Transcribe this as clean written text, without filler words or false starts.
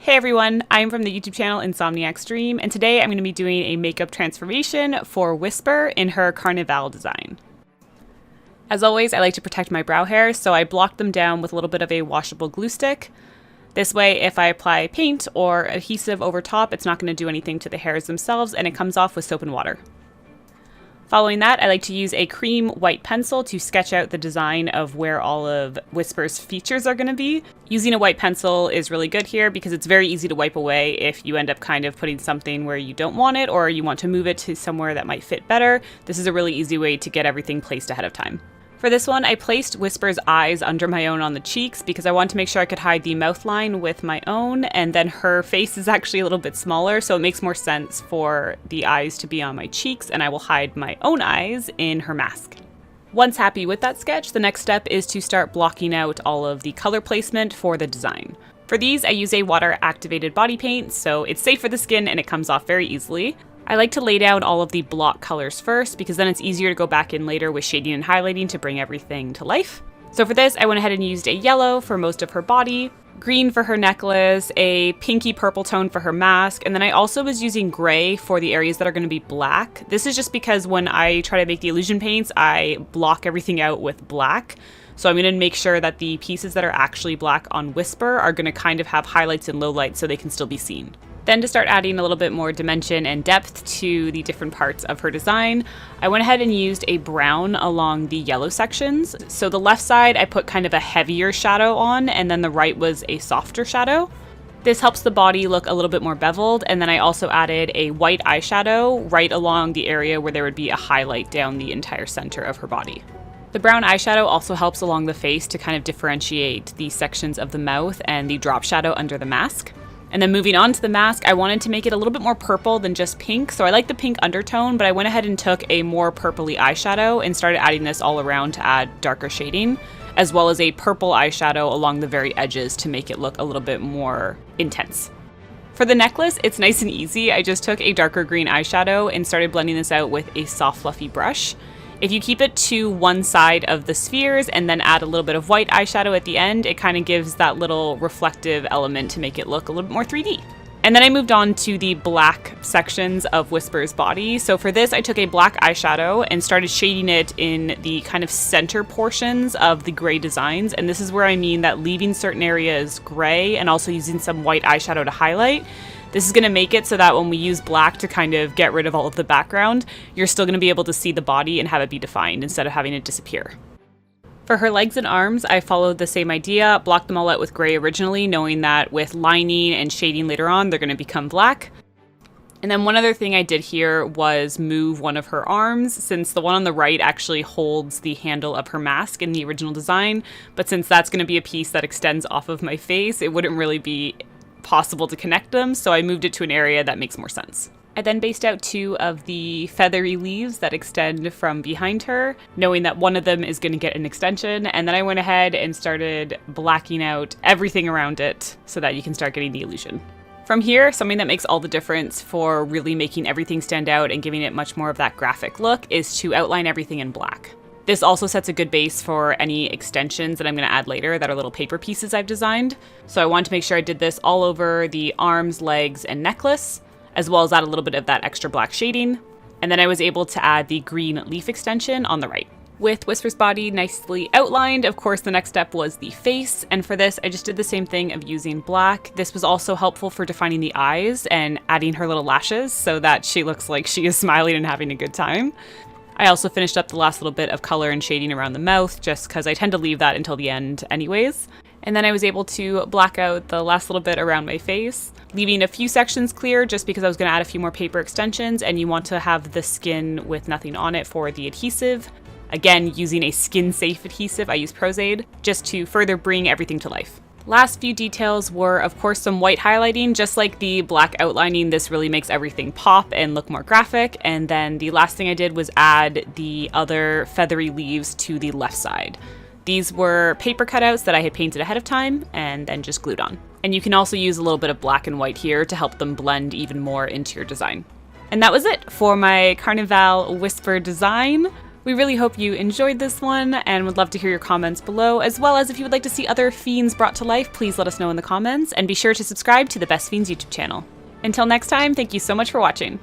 Hey everyone, I'm from the YouTube channel Insomniac Stream, and today I'm going to be doing a makeup transformation for Whisper in her Carnival design. As always, I like to protect my brow hairs, so I blocked them down with a little bit of a washable glue stick. This way, if I apply paint or adhesive over top, it's not going to do anything to the hairs themselves, and it comes off with soap and water. Following that, I like to use a cream white pencil to sketch out the design of where all of Whisper's features are going to be. Using a white pencil is really good here because it's very easy to wipe away if you end up kind of putting something where you don't want it or you want to move it to somewhere that might fit better. This is a really easy way to get everything placed ahead of time. For this one, I placed Whisper's eyes under my own on the cheeks because I wanted to make sure I could hide the mouth line with my own, and then her face is actually a little bit smaller, so it makes more sense for the eyes to be on my cheeks, and I will hide my own eyes in her mask. Once happy with that sketch, the next step is to start blocking out all of the color placement for the design. For these, I use a water-activated body paint, so it's safe for the skin and it comes off very easily. I like to lay down all of the block colors first because then it's easier to go back in later with shading and highlighting to bring everything to life. So for this, I went ahead and used a yellow for most of her body, green for her necklace, a pinky purple tone for her mask, and then I also was using gray for the areas that are going to be black. This is just because when I try to make the illusion paints, I block everything out with black. So I'm going to make sure that the pieces that are actually black on Whisper are going to kind of have highlights and lowlights so they can still be seen. Then to start adding a little bit more dimension and depth to the different parts of her design, I went ahead and used a brown along the yellow sections. So the left side I put kind of a heavier shadow on, and then the right was a softer shadow. This helps the body look a little bit more beveled, and then I also added a white eyeshadow right along the area where there would be a highlight down the entire center of her body. The brown eyeshadow also helps along the face to kind of differentiate the sections of the mouth and the drop shadow under the mask. And then moving on to the mask, I wanted to make it a little bit more purple than just pink, so I like the pink undertone, but I went ahead and took a more purpley eyeshadow and started adding this all around to add darker shading, as well as a purple eyeshadow along the very edges to make it look a little bit more intense. For the necklace, it's nice and easy. I just took a darker green eyeshadow and started blending this out with a soft fluffy brush. If you keep it to one side of the spheres and then add a little bit of white eyeshadow at the end, it kind of gives that little reflective element to make it look a little bit more 3D. And then I moved on to the black sections of Whisper's body. So for this, I took a black eyeshadow and started shading it in the kind of center portions of the gray designs. And this is where I mean that leaving certain areas gray and also using some white eyeshadow to highlight. This is going to make it so that when we use black to kind of get rid of all of the background, you're still going to be able to see the body and have it be defined instead of having it disappear. For her legs and arms, I followed the same idea, blocked them all out with gray originally, knowing that with lining and shading later on, they're going to become black. And then one other thing I did here was move one of her arms, since the one on the right actually holds the handle of her mask in the original design. But since that's going to be a piece that extends off of my face, it wouldn't really be possible to connect them, so I moved it to an area that makes more sense. I then based out two of the feathery leaves that extend from behind her, knowing that one of them is going to get an extension, and then I went ahead and started blacking out everything around it so that you can start getting the illusion. From here, something that makes all the difference for really making everything stand out and giving it much more of that graphic look is to outline everything in black. This also sets a good base for any extensions that I'm going to add later that are little paper pieces I've designed. So I wanted to make sure I did this all over the arms, legs, and necklace, as well as add a little bit of that extra black shading. And then I was able to add the green leaf extension on the right. With Whisper's body nicely outlined, of course, the next step was the face. And for this, I just did the same thing of using black. This was also helpful for defining the eyes and adding her little lashes so that she looks like she is smiling and having a good time. I also finished up the last little bit of color and shading around the mouth just because I tend to leave that until the end anyways. And then I was able to black out the last little bit around my face, leaving a few sections clear just because I was going to add a few more paper extensions, and you want to have the skin with nothing on it for the adhesive. Again, using a skin-safe adhesive, I use Prozaid, just to further bring everything to life. Last few details were, of course, some white highlighting. Just like the black outlining, this really makes everything pop and look more graphic. And then the last thing I did was add the other feathery leaves to the left side. These were paper cutouts that I had painted ahead of time and then just glued on. And you can also use a little bit of black and white here to help them blend even more into your design. And that was it for my Carnival Whisper design. We really hope you enjoyed this one and would love to hear your comments below, as well as if you would like to see other Fiends brought to life, please let us know in the comments, and be sure to subscribe to the Best Fiends YouTube channel. Until next time, thank you so much for watching.